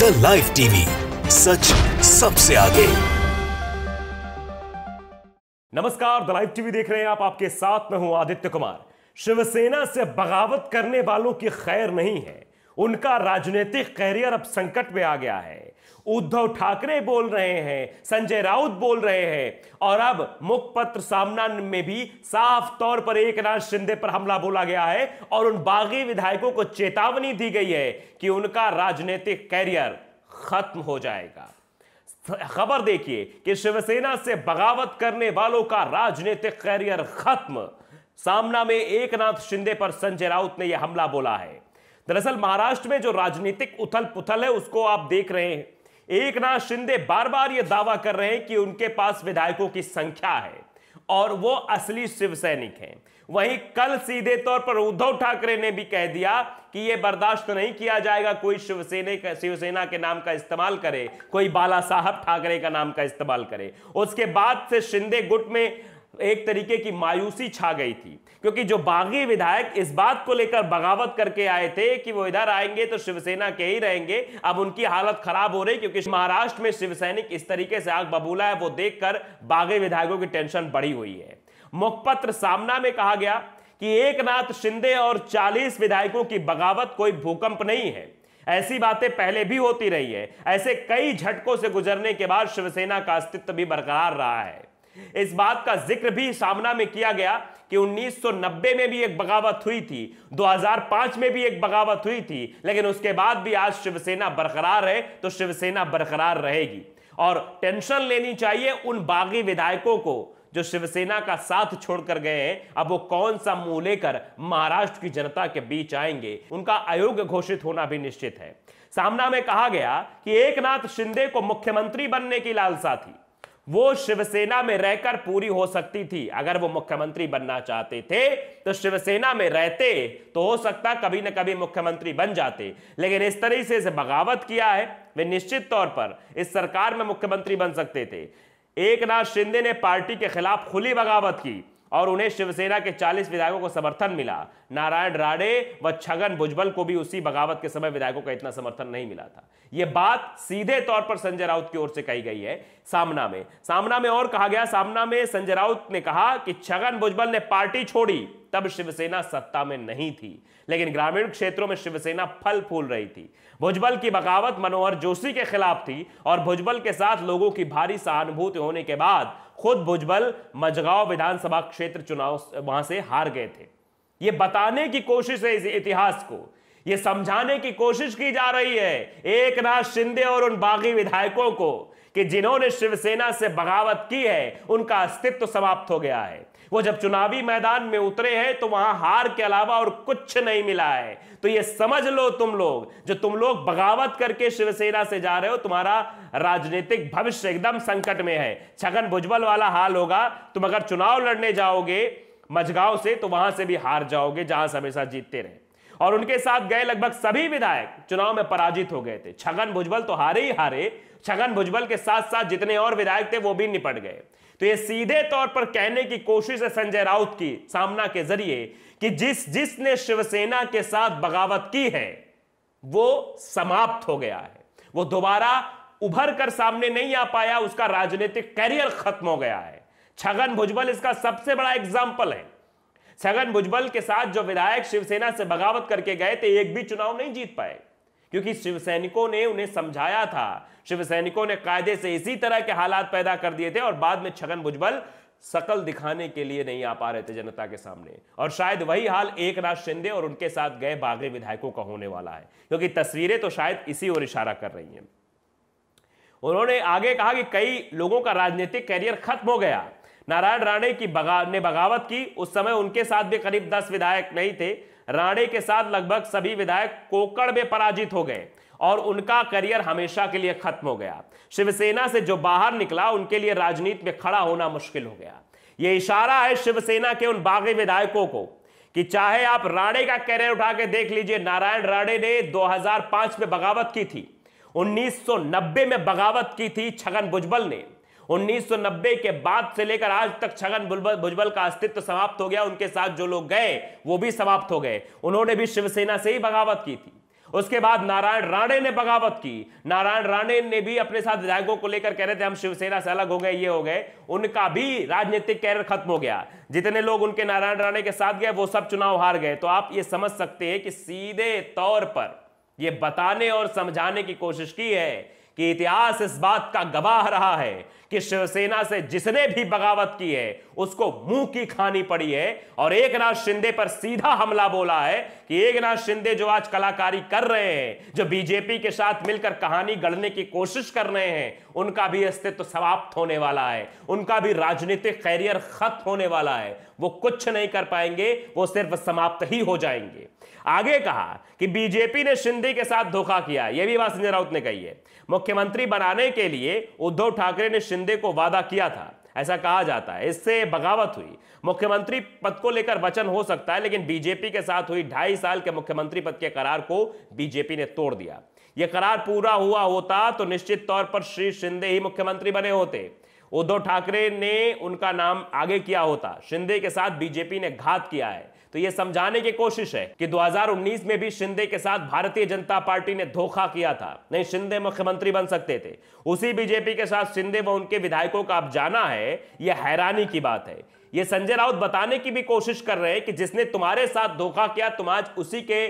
The live TV, सच सबसे आगे। नमस्कार, द लाइव टीवी देख रहे हैं आप। आपके साथ में हूं आदित्य कुमार। शिवसेना से बगावत करने वालों की खैर नहीं है। उनका राजनीतिक कैरियर अब संकट में आ गया है। उद्धव ठाकरे बोल रहे हैं, संजय राउत बोल रहे हैं और अब मुखपत्र सामना में भी साफ तौर पर एकनाथ शिंदे पर हमला बोला गया है और उन बागी विधायकों को चेतावनी दी गई है कि उनका राजनीतिक कैरियर खत्म हो जाएगा। खबर देखिए कि शिवसेना से बगावत करने वालों का राजनीतिक कैरियर खत्म। सामना में एकनाथ शिंदे पर संजय राउत ने यह हमला बोला है। दरअसल महाराष्ट्र में जो राजनीतिक उथल पुथल है उसको आप देख रहे हैं। एकनाथ शिंदे बार बार यह दावा कर रहे हैं कि उनके पास विधायकों की संख्या है और वो असली शिव सैनिक हैं। वहीं कल सीधे तौर पर उद्धव ठाकरे ने भी कह दिया कि यह बर्दाश्त नहीं किया जाएगा कोई शिवसेना के नाम का इस्तेमाल करे, कोई बाला साहब ठाकरे का नाम का इस्तेमाल करे। उसके बाद से शिंदे गुट में एक तरीके की मायूसी छा गई थी, क्योंकि जो बागी विधायक इस बात को लेकर बगावत करके आए थे कि वो इधर आएंगे तो शिवसेना के ही रहेंगे, अब उनकी हालत खराब हो रही, क्योंकि महाराष्ट्र में शिवसैनिक इस तरीके से आग बबूला है। वो देखकर बागी विधायकों की टेंशन बढ़ी हुई है। मुखपत्र सामना में कहा गया कि एकनाथ शिंदे और 40 विधायकों की बगावत कोई भूकंप नहीं है। ऐसी बातें पहले भी होती रही है। ऐसे कई झटकों से गुजरने के बाद शिवसेना का अस्तित्व भी बरकरार रहा है। इस बात का जिक्र भी सामना में किया गया कि 1990 में भी एक बगावत हुई थी, 2005 में भी एक बगावत हुई थी, लेकिन उसके बाद भी आज शिवसेना बरकरार है तो शिवसेना बरकरार रहेगी। और टेंशन लेनी चाहिए उन बागी विधायकों को जो शिवसेना का साथ छोड़कर गए हैं। अब वो कौन सा मुंह लेकर महाराष्ट्र की जनता के बीच आएंगे, उनका अयोग्य घोषित होना भी निश्चित है। सामना में कहा गया कि एकनाथ शिंदे को मुख्यमंत्री बनने की लालसा थी, वो शिवसेना में रहकर पूरी हो सकती थी। अगर वो मुख्यमंत्री बनना चाहते थे तो शिवसेना में रहते तो हो सकता कभी न कभी मुख्यमंत्री बन जाते, लेकिन इस तरह से बगावत किया है, वे निश्चित तौर पर इस सरकार में मुख्यमंत्री बन सकते थे। एकनाथ शिंदे ने पार्टी के खिलाफ खुली बगावत की और उन्हें शिवसेना के 40 विधायकों को समर्थन मिला। नारायण राणे व छगन भुजबल को भी उसी बगावत के समय विधायकों का इतना समर्थन नहीं मिला था। यह बात सीधे तौर पर संजय राउत की ओर से कही गई है। सामना में और कहा गया, सामना में संजय राउत ने कहा कि छगन भुजबल ने पार्टी छोड़ी तब शिवसेना सत्ता में नहीं थी, लेकिन ग्रामीण क्षेत्रों में शिवसेना फल फूल रही थी। भुजबल की बगावत मनोहर जोशी के खिलाफ थी और भुजबल के साथ लोगों की भारी सहानुभूति होने के बाद खुद भुजबल मझगांव विधानसभा क्षेत्र चुनाव वहां से हार गए थे। यह बताने की कोशिश है, इस इतिहास को यह समझाने की कोशिश की जा रही है एकनाथ शिंदे और उन बागी विधायकों को कि जिन्होंने शिवसेना से बगावत की है उनका अस्तित्व समाप्त हो गया है। वो जब चुनावी मैदान में उतरे हैं तो वहां हार के अलावा और कुछ नहीं मिला है। तो ये समझ लो तुम लोग बगावत करके शिवसेना से जा रहे हो, तुम्हारा राजनीतिक भविष्य एकदम संकट में है। छगन भुजबल वाला हाल होगा। तुम अगर चुनाव लड़ने जाओगे मझगांव से तो वहां से भी हार जाओगे जहां से हमेशा जीतते रहे। और उनके साथ गए लगभग सभी विधायक चुनाव में पराजित हो गए थे। छगन भुजबल तो हारे ही हारे, छगन भुजबल के साथ साथ जितने और विधायक थे वो भी निपट गए। तो ये सीधे तौर पर कहने की कोशिश है संजय राउत की सामना के जरिए कि जिसने शिवसेना के साथ बगावत की है वो समाप्त हो गया है, वो दोबारा उभर कर सामने नहीं आ पाया, उसका राजनीतिक कैरियर खत्म हो गया है। छगन भुजबल इसका सबसे बड़ा एग्जाम्पल है। छगन भुजबल के साथ जो विधायक शिवसेना से बगावत करके गए थे एक भी चुनाव नहीं जीत पाए, क्योंकि शिवसैनिकों ने उन्हें समझाया था। शिवसैनिकों ने कायदे से इसी तरह के हालात पैदा कर दिए थे और बाद में छगन भुजबल शकल दिखाने के लिए नहीं आ पा रहे थे जनता के सामने। और शायद वही हाल एकनाथ शिंदे और उनके साथ गए बागी विधायकों का होने वाला है, क्योंकि तस्वीरें तो शायद इसी ओर इशारा कर रही हैं। उन्होंने आगे कहा कि कई लोगों का राजनीतिक कैरियर खत्म हो गया। नारायण राणे ने बगावत की, उस समय उनके साथ भी करीब 10 विधायक नहीं थे। राणे के साथ लगभग सभी विधायक कोकड़ में पराजित हो गए और उनका करियर हमेशा के लिए खत्म हो गया। शिवसेना से जो बाहर निकला उनके लिए राजनीति में खड़ा होना मुश्किल हो गया। यह इशारा है शिवसेना के उन बागी विधायकों को कि चाहे आप राणे का कैरियर उठा के देख लीजिए। नारायण राणे ने 2005 में बगावत की थी, 1990 में बगावत की थी छगन भुजबल ने। 1990 के बाद से लेकर आज तक छगन भुजबल का अस्तित्व समाप्त हो गया। उनके साथ जो लोग गए वो भी समाप्त हो गए। उन्होंने भी शिवसेना से ही बगावत की थी। उसके बाद नारायण राणे ने बगावत की। नारायण राणे ने भी अपने साथ विधायकों को लेकर कह रहे थे हम शिवसेना से अलग हो गए, ये हो गए, उनका भी राजनीतिक कैरियर खत्म हो गया। जितने लोग उनके नारायण राणे के साथ गए वो सब चुनाव हार गए। तो आप ये समझ सकते हैं कि सीधे तौर पर ये बताने और समझाने की कोशिश की है कि इतिहास इस बात का गवाह रहा है कि शिवसेना से जिसने भी बगावत की है उसको मुंह की खानी पड़ी है। और एकनाथ शिंदे पर सीधा हमला बोला है कि एकनाथ शिंदे जो आज कलाकारी कर रहे हैं, जो बीजेपी के साथ मिलकर कहानी गढ़ने की कोशिश कर रहे हैं, उनका भी अस्तित्व समाप्त होने वाला है, उनका भी राजनीतिक कैरियर खत्म होने वाला है। वो कुछ नहीं कर पाएंगे, वो सिर्फ समाप्त ही हो जाएंगे। आगे कहा कि बीजेपी ने शिंदे के साथ धोखा किया, यह भी बात संजय राउत ने कही है। मुख्यमंत्री बनाने के लिए उद्धव ठाकरे ने शिंदे को वादा किया था, ऐसा कहा जाता है, इससे बगावत हुई। मुख्यमंत्री पद को लेकर वचन हो सकता है, लेकिन बीजेपी के साथ हुई 2.5 साल के मुख्यमंत्री पद के करार को बीजेपी ने तोड़ दिया। यह करार पूरा हुआ होता तो निश्चित तौर पर श्री शिंदे ही मुख्यमंत्री बने होते। उद्धव ठाकरे ने उनका नाम आगे किया होता। शिंदे के साथ बीजेपी ने घात किया है। तो यह समझाने की कोशिश है कि 2019 में भी शिंदे के साथ भारतीय जनता पार्टी ने धोखा किया था। नहीं, शिंदे मुख्यमंत्री बन सकते थे। उसी बीजेपी के साथ शिंदे व उनके विधायकों का अब जाना है, यह हैरानी की बात है। यह संजय राउत बताने की भी कोशिश कर रहे हैं कि जिसने तुम्हारे साथ धोखा किया तुम आज उसी के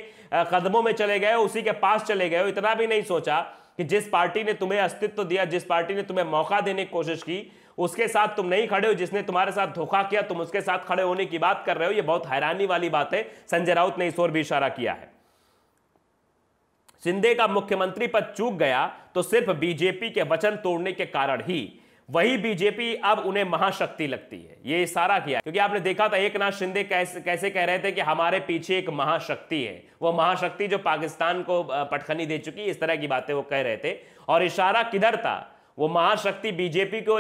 कदमों में चले गए हो, उसी के पास चले गए हो। इतना भी नहीं सोचा कि जिस पार्टी ने तुम्हें अस्तित्व दिया, जिस पार्टी ने तुम्हें मौका देने की कोशिश की, उसके साथ तुम नहीं खड़े हो। जिसने तुम्हारे साथ धोखा किया तुम उसके साथ खड़े होने की बात कर रहे हो। यह बहुत हैरानी वाली बात है। संजय राउत ने इस ओर भी इशारा किया है। शिंदे का मुख्यमंत्री पद चूक गया तो सिर्फ बीजेपी के वचन तोड़ने के कारण ही। वही बीजेपी अब उन्हें महाशक्ति लगती है, ये इशारा किया। क्योंकि आपने देखा था एकनाथ शिंदे कैसे कह रहे थे कि हमारे पीछे एक महाशक्ति है, वो महाशक्ति जो पाकिस्तान को पटखनी दे चुकी, इस तरह की बातें वो कह रहे थे। और इशारा किधर था? वो महाशक्ति बीजेपी की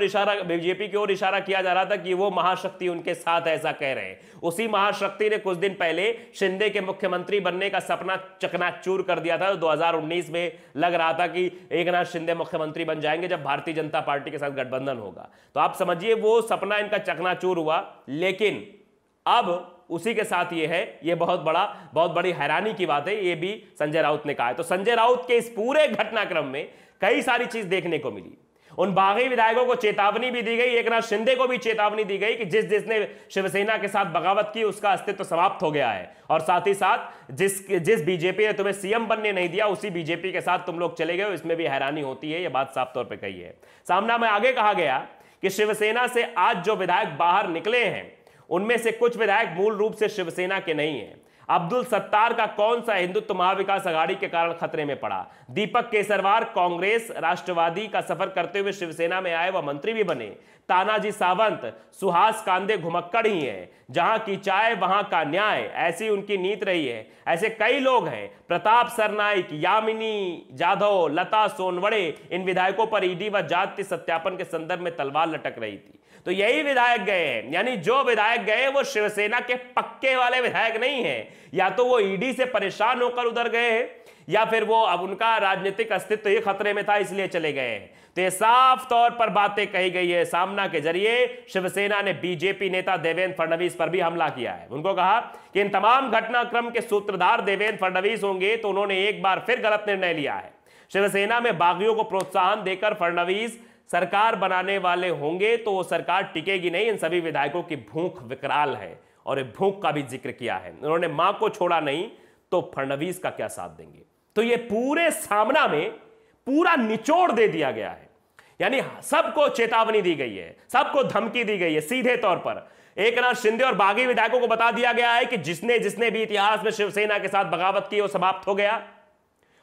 ओर इशारा किया जा रहा था कि वो महाशक्ति उनके साथ ऐसा कह रहे हैं। उसी महाशक्ति ने कुछ दिन पहले शिंदे के मुख्यमंत्री बनने का सपना चकनाचूर कर दिया था। 2019 में लग रहा था कि एकनाथ शिंदे मुख्यमंत्री बन जाएंगे जब भारतीय जनता पार्टी के साथ गठबंधन होगा। तो आप समझिए वो सपना इनका चकनाचूर हुआ। लेकिन अब उसी के साथ ये है, ये बहुत बड़ी हैरानी की बात है। ये भी संजय राउत ने कहा है। तो संजय राउत के इस पूरे घटनाक्रम में कई सारी चीज देखने को मिली। उन बागी विधायकों को चेतावनी भी दी गई, एकनाथ शिंदे को भी चेतावनी दी गई कि जिसने शिवसेना के साथ बगावत की उसका अस्तित्व समाप्त हो गया है। और साथ ही साथ जिस बीजेपी ने तुम्हें सीएम बनने नहीं दिया उसी बीजेपी के साथ तुम लोग चले गए हो, इसमें भी हैरानी होती है। यह बात साफ तौर पर कही है। सामना में आगे कहा गया कि शिवसेना से आज जो विधायक बाहर निकले हैं उनमें से कुछ विधायक मूल रूप से शिवसेना के नहीं है। अब्दुल सत्तार का कौन सा हिंदुत्व महाविकास आघाड़ी के कारण खतरे में पड़ा? दीपक केसरवार कांग्रेस राष्ट्रवादी का सफर करते हुए शिवसेना में आए व मंत्री भी बने। तानाजी सावंत सुहास कांदे घुमक्कड़ ही हैं, जहां की चाय वहां का न्याय, ऐसी उनकी नीति रही है। ऐसे कई लोग हैं। प्रताप सरनाइक, यामिनी जाधव, लता सोनवड़े, इन विधायकों पर ईडी व जाति सत्यापन के संदर्भ में तलवार लटक रही थी। तो यही विधायक गए हैं, यानी जो विधायक गए वो शिवसेना के पक्के वाले विधायक नहीं है। या तो वो ईडी से परेशान होकर उधर गए हैं या फिर वो अब उनका राजनीतिक अस्तित्व ही खतरे में था इसलिए चले गए हैं। तो ये साफ तौर पर बातें कही गई है। सामना के जरिए शिवसेना ने बीजेपी नेता देवेंद्र फडणवीस पर भी हमला किया है। उनको कहा कि इन तमाम घटनाक्रम के सूत्रधार देवेंद्र फडणवीस होंगे तो उन्होंने एक बार फिर गलत निर्णय लिया है। शिवसेना में बागियों को प्रोत्साहन देकर फडणवीस सरकार बनाने वाले होंगे तो वो सरकार टिकेगी नहीं। इन सभी विधायकों की भूख विकराल है और भूख का भी जिक्र किया है। उन्होंने मां को छोड़ा नहीं तो फडणवीस का क्या साथ देंगे? तो ये पूरे सामना में पूरा निचोड़ दे दिया गया है। यानी सबको चेतावनी दी गई है, सबको धमकी दी गई है। सीधे तौर पर एकनाथ शिंदे और बागी विधायकों को बता दिया गया है कि जिसने भी इतिहास में शिवसेना के साथ बगावत की वो समाप्त हो गया।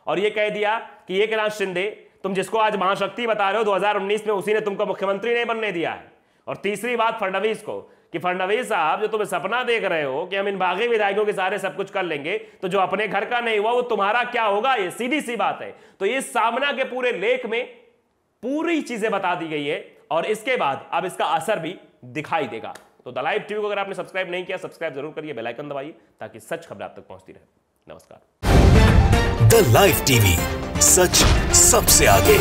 और ये कह दिया कि एकनाथ शिंदे तुम जिसको आज महाशक्ति बता रहे हो 2019 में उसी ने तुमको मुख्यमंत्री नहीं बनने दिया है। और तीसरी बात फडणवीस को कि फडणवीस साहब जो तुम्हें सपना देख रहे हो कि हम इन बागी विधायकों के सारे सब कुछ कर लेंगे तो जो अपने घर का नहीं हुआ वो तुम्हारा क्या होगा? ये सीधी सी बात है। तो इस सामना के पूरे लेख में पूरी चीजें बता दी गई है और इसके बाद अब इसका असर भी दिखाई देगा। तो द लाइव टीवी को अगर आपने सब्सक्राइब नहीं किया सब्सक्राइब जरूर करिए, बेल आइकन दबाइए ताकि सच खबर आप तक पहुंचती रहे। नमस्कार। द लाइव टीवी, सच सबसे आगे।